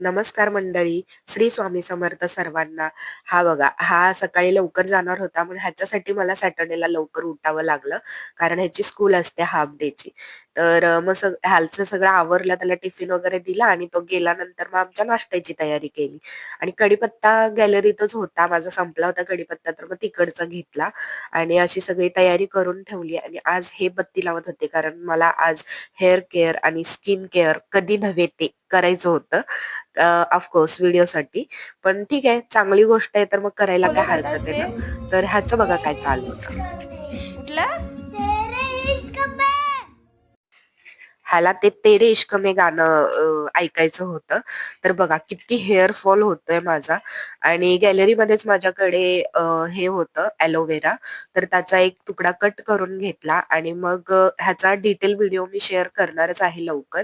नमस्कार मंडळी, श्री स्वामी समर्थ सर्वांना. हा बघा, हा सकाळी लवकर जाणार होता म्हणून ह्याच्यासाठी मला सॅटर्डेला लवकर उठावं लागलं. कारण ह्याची स्कूल असते हाफ डेची. तर मग ह्याचं सगळं आवरलं, त्याला टिफिन वगैरे दिला आणि तो गेल्यानंतर मग आमच्या नाश्त्याची तयारी केली. आणि कढीपत्ता गॅलरीतच होता, माझा संपला होता कढीपत्ता, तर मग तिकडचा घेतला आणि अशी सगळी तयारी करून ठेवली. आणि आज हे बत्ती लावत होते कारण मला आज हेअर केअर आणि स्किन केअर कधी नव्हे ते करायचं होतं. ऑफकोर्स व्हिडिओसाठी. पण ठीक आहे, चांगली गोष्ट आहे तर मग करायला काय बोलत हरकत होतास आहे ते ना. तर ह्याचं बघा काय चालू होतं. कुठलं? ह्याला ते तेरे इश्क में गाणं ऐकायचं होतं. तर बघा किती हेअर फॉल होतोय माझा. आणि गॅलरीमध्येच माझ्याकडे हे होतं ॲलोवेरा. तर त्याचा एक तुकडा कट करून घेतला आणि मग ह्याचा डिटेल व्हिडिओ मी शेअर करणारच आहे लवकर.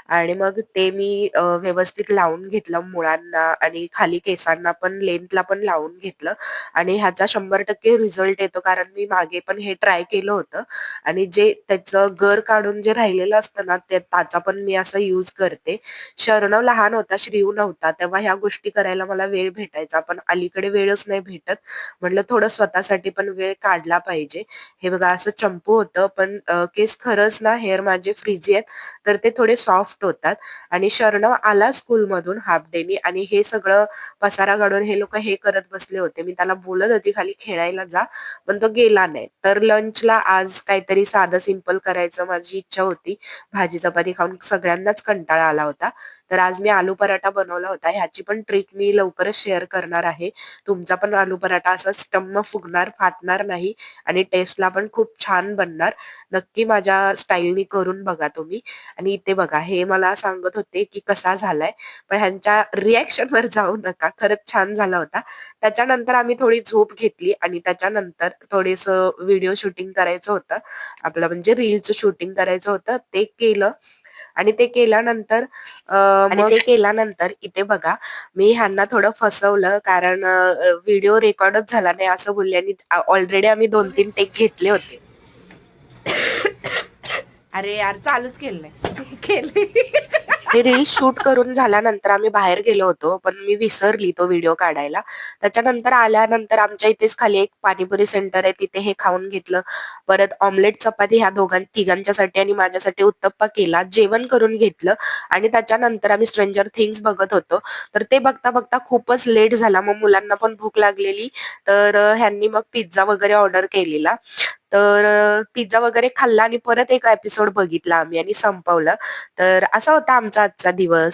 आणि मग ते मी व्यवस्थित लावून घेतलं मुळांना आणि खाली केसांना पण लेंथला पण लावून घेतलं. आणि ह्याचा 100% रिझल्ट येतो कारण मी मागे पण हे ट्राय केलं होतं. आणि जे त्याचं गर काढून जे राहिलेलं असतं ना, त्याचा पण मी असा यूज करते. शर्णव लहान होता, श्रीयू नव्हता, तेव्हा ह्या गोष्टी करायला मला वेळ भेटायचा. पण अलीकडे वेळच नाही भेटत. म्हटलं थोडं स्वतःसाठी पण वेळ काढला पाहिजे. हे बघा असं चंपू होतं, पण केस खरंच ना हेअर माझे फ्रिजी आहेत, तर ते थोडे सॉफ्ट होतात. आणि शर्णव आला स्कूलमधून हाफ डेनी आणि हे सगळं पसारा काढून हे लोक हे करत बसले होते. मी त्याला बोलत होती खाली खेळायला जा, पण तो गेला नाही. तर लंचला आज काहीतरी साधं सिंपल करायचं माझी इच्छा होती. भाजी चपाती खाऊन सगळ्यांनाच कंटाळा आला होता. तर आज मी आलू पराठा बनवला होता. ह्याची पण ट्रिक मी लवकरच शेअर करणार आहे. तुमचा पण आलू पराठा असा स्टम्म फुगणार, फाटणार नाही आणि टेस्टला पण खूप छान बनणार. नक्की माझ्या स्टाईलनी करून बघा तुम्ही. आणि इथे बघा, हे मला सांगत होते की कसा झालाय, पण ह्यांच्या रिॲक्शनवर जाऊ नका, खरंच छान झाला होता. त्याच्यानंतर आम्ही थोडी झोप घेतली आणि त्याच्यानंतर थोडंसं व्हिडिओ शूटिंग करायचं होतं. आपलं म्हणजे रीलचं शूटिंग करायचं होतं, ते केलं. आणि ते केल्यानंतर इथे बघा, मी ह्यांना थोडं फसवलं कारण व्हिडिओ रेकॉर्डच झाला नाही असं बोलले आणि ऑलरेडी आम्ही 2-3 टेक घेतले होते. अरे यार, चालूच केलं नाही. केले. ते रील्स शूट करून झाल्यानंतर आम्ही बाहेर गेलो होतो, पण मी विसरली तो व्हिडिओ काढायला. त्याच्यानंतर आल्यानंतर आमच्या इथेच खाली एक पाणीपुरी सेंटर आहे, तिथे हे खाऊन घेतलं. परत ऑमलेट चपाती ह्या तिघांच्यासाठी आणि माझ्यासाठी उत्तप्पा केला. जेवण करून घेतलं आणि त्याच्यानंतर आम्ही स्ट्रेंजर थिंग्स बघत होतो. तर ते बघता बघता खूपच लेट झाला. मग मुलांना पण भूक लागलेली, तर ह्यांनी मग पिझ्झा वगैरे ऑर्डर केलेला. तर पिझ्झा वगैरे खाल्ला आणि परत एक एपिसोड बघितला आम्ही आणि संपवलं. तर असा होता आमचा आजचा दिवस.